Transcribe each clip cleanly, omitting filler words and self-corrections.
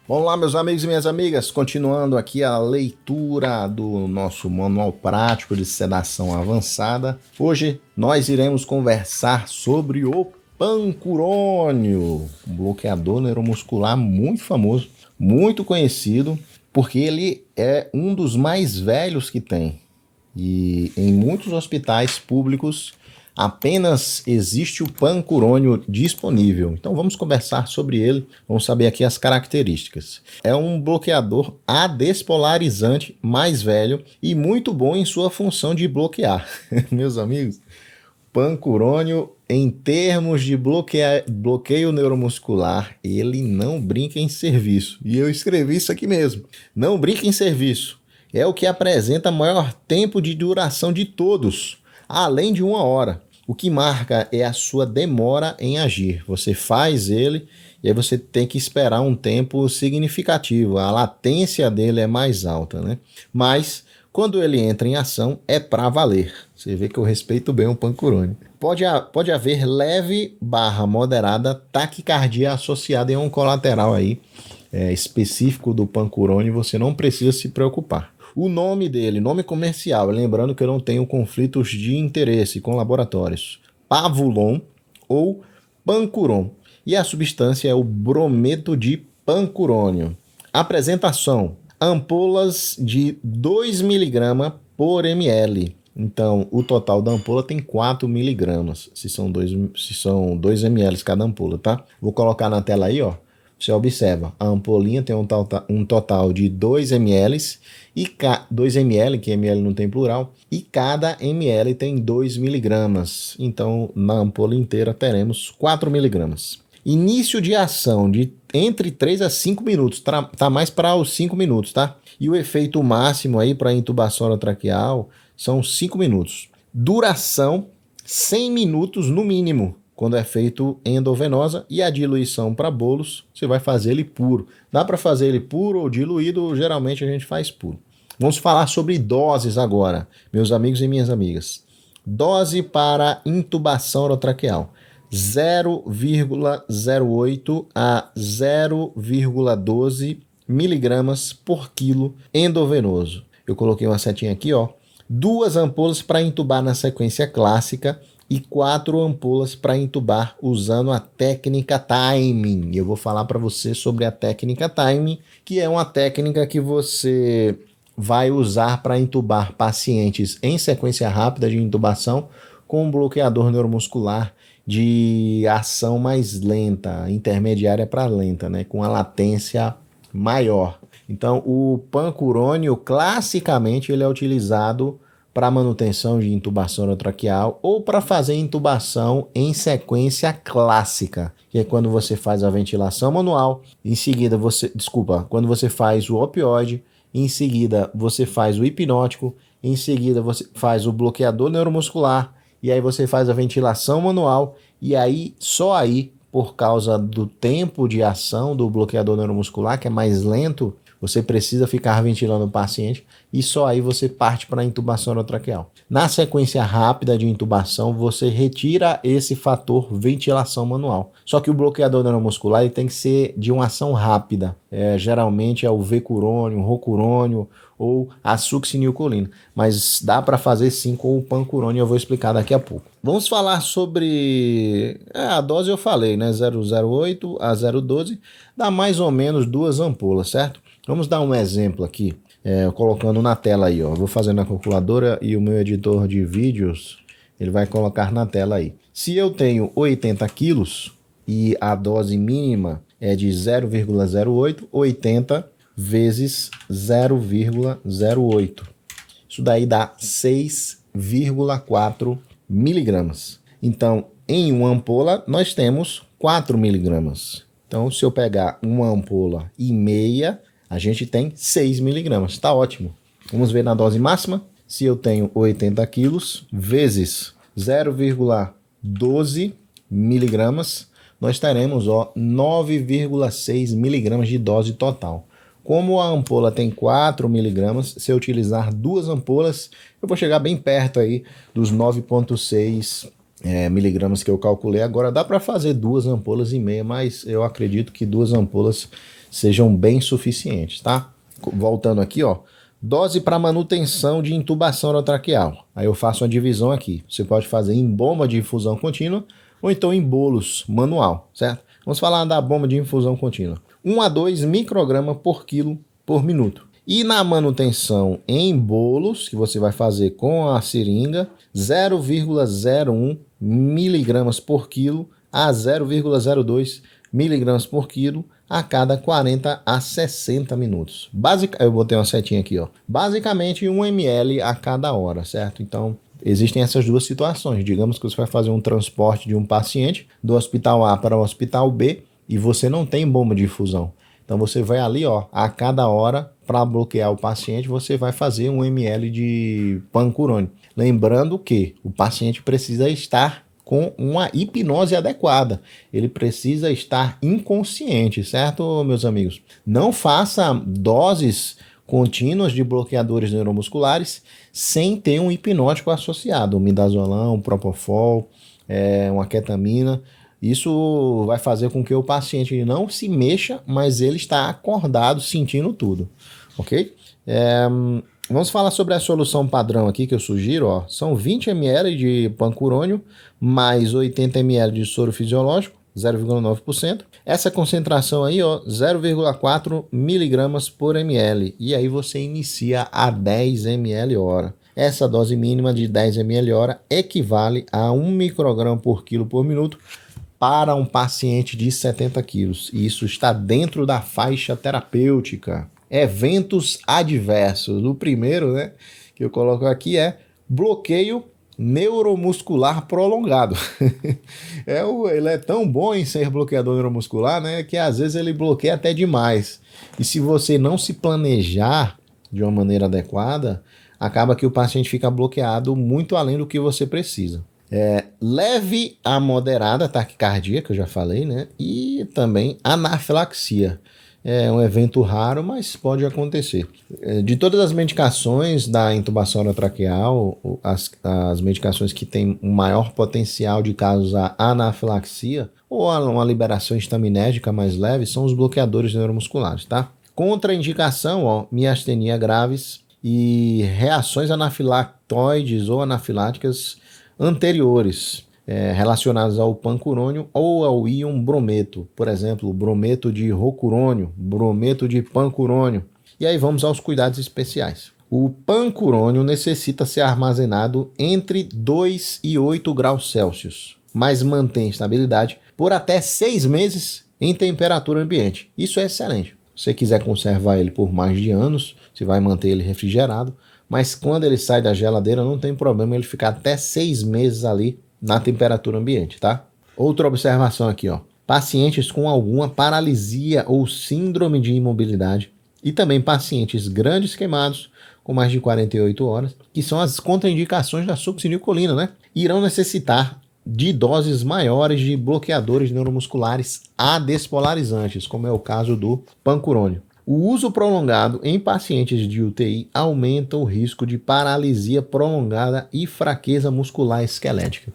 Vamos lá, meus amigos e minhas amigas, continuando aqui a leitura do nosso manual prático de sedação avançada. Hoje nós iremos conversar sobre o pancurônio, um bloqueador neuromuscular muito famoso, muito conhecido, porque ele é um dos mais velhos que tem. E em muitos hospitais públicos apenas existe o pancurônio disponível. Então vamos conversar sobre ele, vamos saber aqui as características. É um bloqueador adespolarizante mais velho e muito bom em sua função de bloquear. Meus amigos, pancurônio em termos de bloqueio neuromuscular, ele não brinca em serviço. E eu escrevi isso aqui mesmo. Não brinca em serviço. É o que apresenta maior tempo de duração de todos, além de 1 hora. O que marca é a sua demora em agir. Você faz ele e aí você tem que esperar um tempo significativo. A latência dele é mais alta, né? Mas quando ele entra em ação, é para valer. Você vê que eu respeito bem o pancurônio. Pode haver leve/moderada taquicardia associada em um colateral aí específico do pancurônio. Você não precisa se preocupar. O nome dele, nome comercial, lembrando que eu não tenho conflitos de interesse com laboratórios, Pavulon ou Pancuron. E a substância é o brometo de pancurônio. Apresentação: ampolas de 2 mg por ml. Então, o total da ampola tem 4 miligramas, se são 2 ml cada ampola, tá? Vou colocar na tela aí, ó. Você observa, a ampolinha tem um total de 2 ml, 2 ml, que ml não tem plural, e cada ml tem 2 miligramas. Então, na ampola inteira teremos 4 miligramas. Início de ação de entre 3 a 5 minutos, tá mais para os 5 minutos, tá? E o efeito máximo aí para intubação orotraqueal são 5 minutos. Duração, 100 minutos no mínimo, quando é feito endovenosa, e a diluição para bolos, você vai fazer ele puro. Dá para fazer ele puro ou diluído, geralmente a gente faz puro. Vamos falar sobre doses agora, meus amigos e minhas amigas. Dose para intubação orotraqueal: 0,08 a 0,12 miligramas por quilo endovenoso. Eu coloquei uma setinha aqui, ó. 2 ampolas para intubar na sequência clássica e 4 ampolas para intubar usando a técnica timing. Eu vou falar para você sobre a técnica timing, que é uma técnica que você vai usar para intubar pacientes em sequência rápida de intubação com um bloqueador neuromuscular de ação mais lenta, intermediária para lenta, né, com a latência maior. Então, o pancurônio, classicamente, ele é utilizado para manutenção de intubação orotraqueal ou para fazer intubação em sequência clássica, que é quando você faz a ventilação manual, em seguida quando você faz o opioide, em seguida você faz o hipnótico, em seguida você faz o bloqueador neuromuscular, e aí você faz a ventilação manual, e aí, só aí, por causa do tempo de ação do bloqueador neuromuscular, que é mais lento, você precisa ficar ventilando o paciente e só aí você parte para a intubação orotraqueal. Na sequência rápida de intubação, você retira esse fator ventilação manual. Só que o bloqueador neuromuscular ele tem que ser de uma ação rápida. Geralmente é o vecurônio, rocurônio ou a succinilcolina. Mas dá para fazer sim com o pancurônio, eu vou explicar daqui a pouco. Vamos falar sobre a dose, eu falei, né? 0,08 a 0,12, dá mais ou menos 2 ampolas, certo? Vamos dar um exemplo aqui, colocando na tela aí, ó. Vou fazer na calculadora e o meu editor de vídeos, ele vai colocar na tela aí. Se eu tenho 80 quilos e a dose mínima é de 0,08, 80 vezes 0,08. Isso daí dá 6,4 miligramas. Então, em uma ampola, nós temos 4 miligramas. Então, se eu pegar uma ampola e meia, a gente tem 6 miligramas. Está ótimo. Vamos ver na dose máxima. Se eu tenho 80 quilos vezes 0,12 miligramas, nós teremos 9,6 miligramas de dose total. Como a ampola tem 4 miligramas, se eu utilizar 2 ampolas, eu vou chegar bem perto aí dos 9,6 miligramas que eu calculei. Agora dá para fazer 2 ampolas e meia, mas eu acredito que 2 ampolas sejam bem suficientes, tá? Voltando aqui, ó. Dose para manutenção de intubação orotraqueal. Aí eu faço uma divisão aqui. Você pode fazer em bomba de infusão contínua ou então em bolos manual, certo? Vamos falar da bomba de infusão contínua. 1 a 2 microgramas por quilo por minuto. E na manutenção em bolos, que você vai fazer com a seringa, 0,01 miligramas por quilo a 0,02 miligramas por quilo a cada 40 a 60 minutos. Eu botei uma setinha aqui, ó. Basicamente 1 ml a cada hora, certo? Então, existem essas duas situações. Digamos que você vai fazer um transporte de um paciente do hospital A para o hospital B e você não tem bomba de infusão. Então, você vai ali, ó, a cada hora, para bloquear o paciente, você vai fazer 1 ml de pancurônio. Lembrando que o paciente precisa estar com uma hipnose adequada. Ele precisa estar inconsciente, certo, meus amigos? Não faça doses contínuas de bloqueadores neuromusculares sem ter um hipnótico associado, um midazolam, um propofol, uma ketamina. Isso vai fazer com que o paciente não se mexa, mas ele está acordado, sentindo tudo, ok? Vamos falar sobre a solução padrão aqui que eu sugiro, ó. São 20 ml de pancurônio mais 80 ml de soro fisiológico, 0,9%. Essa concentração aí, ó, 0,4 miligramas por ml. E aí você inicia a 10 ml hora. Essa dose mínima de 10 ml hora equivale a 1 micrograma por quilo por minuto para um paciente de 70 quilos. E isso está dentro da faixa terapêutica. Eventos adversos. O primeiro, né, que eu coloco aqui é bloqueio neuromuscular prolongado. Ele é tão bom em ser bloqueador neuromuscular, né, que às vezes ele bloqueia até demais. E se você não se planejar de uma maneira adequada, acaba que o paciente fica bloqueado muito além do que você precisa. Leve a moderada taquicardia, que eu já falei, né, e também anafilaxia. É um evento raro, mas pode acontecer. De todas as medicações da intubação orotraqueal, as medicações que têm um maior potencial de causar anafilaxia ou uma liberação estaminérgica mais leve são os bloqueadores neuromusculares, tá? Contraindicação, ó, miastenia graves e reações anafilactoides ou anafiláticas anteriores, relacionadas ao pancurônio ou ao íon brometo, por exemplo, brometo de rocurônio, brometo de pancurônio. E aí vamos aos cuidados especiais. O pancurônio necessita ser armazenado entre 2 e 8 graus Celsius, mas mantém estabilidade por até 6 meses em temperatura ambiente. Isso é excelente. Se você quiser conservar ele por mais de anos, você vai manter ele refrigerado, mas quando ele sai da geladeira não tem problema ele ficar até 6 meses ali na temperatura ambiente, tá? Outra observação aqui, ó. Pacientes com alguma paralisia ou síndrome de imobilidade e também pacientes grandes queimados com mais de 48 horas, que são as contraindicações da succinilcolina, né? Irão necessitar de doses maiores de bloqueadores neuromusculares adespolarizantes, como é o caso do pancurônio. O uso prolongado em pacientes de UTI aumenta o risco de paralisia prolongada e fraqueza muscular esquelética.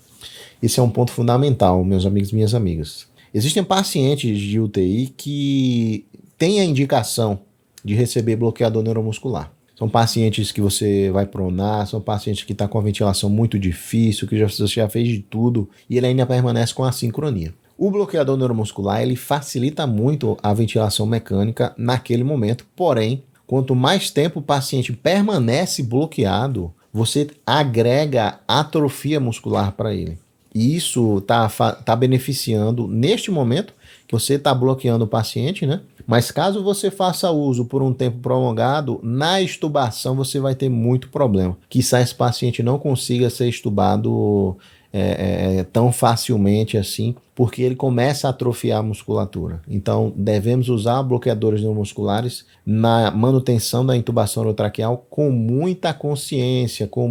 Esse é um ponto fundamental, meus amigos e minhas amigas. Existem pacientes de UTI que têm a indicação de receber bloqueador neuromuscular. São pacientes que você vai pronar, são pacientes que estão com a ventilação muito difícil, que você já fez de tudo e ele ainda permanece com a sincronia. O bloqueador neuromuscular ele facilita muito a ventilação mecânica naquele momento, porém, quanto mais tempo o paciente permanece bloqueado, você agrega atrofia muscular para ele. E isso tá beneficiando neste momento que você está bloqueando o paciente, né? Mas caso você faça uso por um tempo prolongado, na extubação você vai ter muito problema. Quizá esse paciente não consiga ser extubado tão facilmente assim, porque ele começa a atrofiar a musculatura. Então, devemos usar bloqueadores neuromusculares na manutenção da intubação orotraqueal com muita consciência, com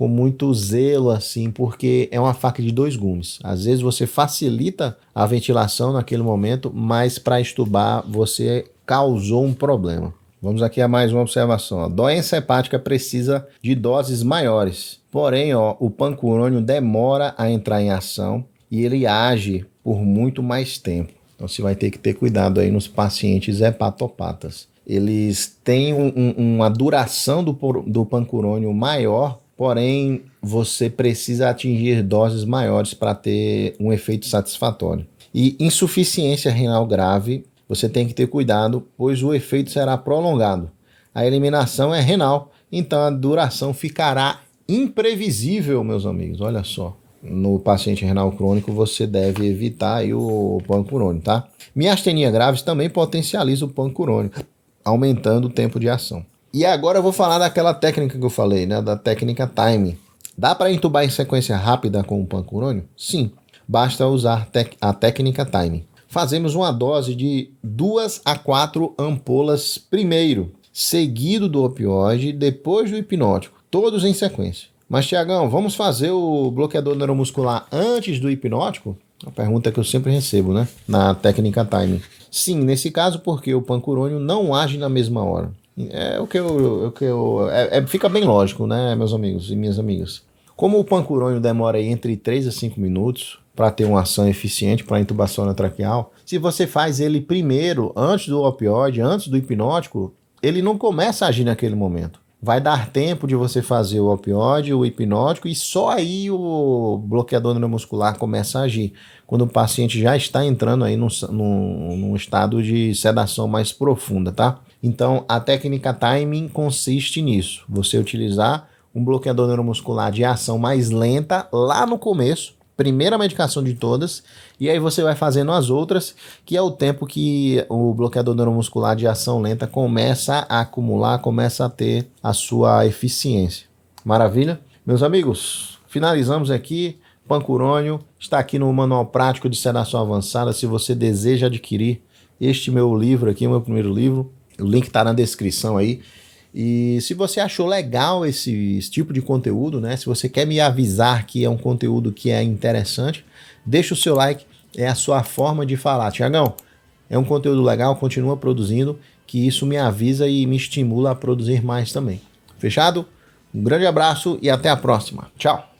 muito zelo, assim, porque é uma faca de dois gumes. Às vezes você facilita a ventilação naquele momento, mas para extubar você causou um problema. Vamos aqui a mais uma observação. A doença hepática precisa de doses maiores. Porém, o pancurônio demora a entrar em ação e ele age por muito mais tempo. Então você vai ter que ter cuidado aí nos pacientes hepatopatas. Eles têm uma duração do pancurônio maior, porém você precisa atingir doses maiores para ter um efeito satisfatório. E insuficiência renal grave, você tem que ter cuidado, pois o efeito será prolongado. A eliminação é renal, então a duração ficará imprevisível, meus amigos. Olha só, no paciente renal crônico você deve evitar aí o pancurônio, tá? Miastenia graves também potencializa o pancurônio, aumentando o tempo de ação. E agora eu vou falar daquela técnica que eu falei, né? Da técnica timing. Dá para intubar em sequência rápida com o pancurônio? Sim, basta usar a técnica timing. Fazemos uma dose de 2 a 4 ampolas primeiro, seguido do opioide, depois do hipnótico, todos em sequência. Mas, Tiagão, vamos fazer o bloqueador neuromuscular antes do hipnótico? Uma pergunta que eu sempre recebo, né? Na técnica timing. Sim, nesse caso, porque o pancurônio não age na mesma hora. Fica bem lógico, né, meus amigos e minhas amigas? Como o pancurônio demora aí entre 3 a 5 minutos para ter uma ação eficiente para intubação traqueal, se você faz ele primeiro, antes do opioide, antes do hipnótico, ele não começa a agir naquele momento. Vai dar tempo de você fazer o opioide, o hipnótico, e só aí o bloqueador neuromuscular começa a agir, quando o paciente já está entrando aí num estado de sedação mais profunda, tá? Então, a técnica timing consiste nisso, você utilizar um bloqueador neuromuscular de ação mais lenta lá no começo, primeira medicação de todas, e aí você vai fazendo as outras, que é o tempo que o bloqueador neuromuscular de ação lenta começa a acumular, começa a ter a sua eficiência. Maravilha? Meus amigos, finalizamos aqui. Pancurônio está aqui no Manual Prático de Sedação Avançada. Se você deseja adquirir este meu livro aqui, meu primeiro livro, o link está na descrição aí. E se você achou legal esse tipo de conteúdo, né? Se você quer me avisar que é um conteúdo que é interessante, deixa o seu like, é a sua forma de falar. Tiagão, é um conteúdo legal, continua produzindo, que isso me avisa e me estimula a produzir mais também. Fechado? Um grande abraço e até a próxima. Tchau!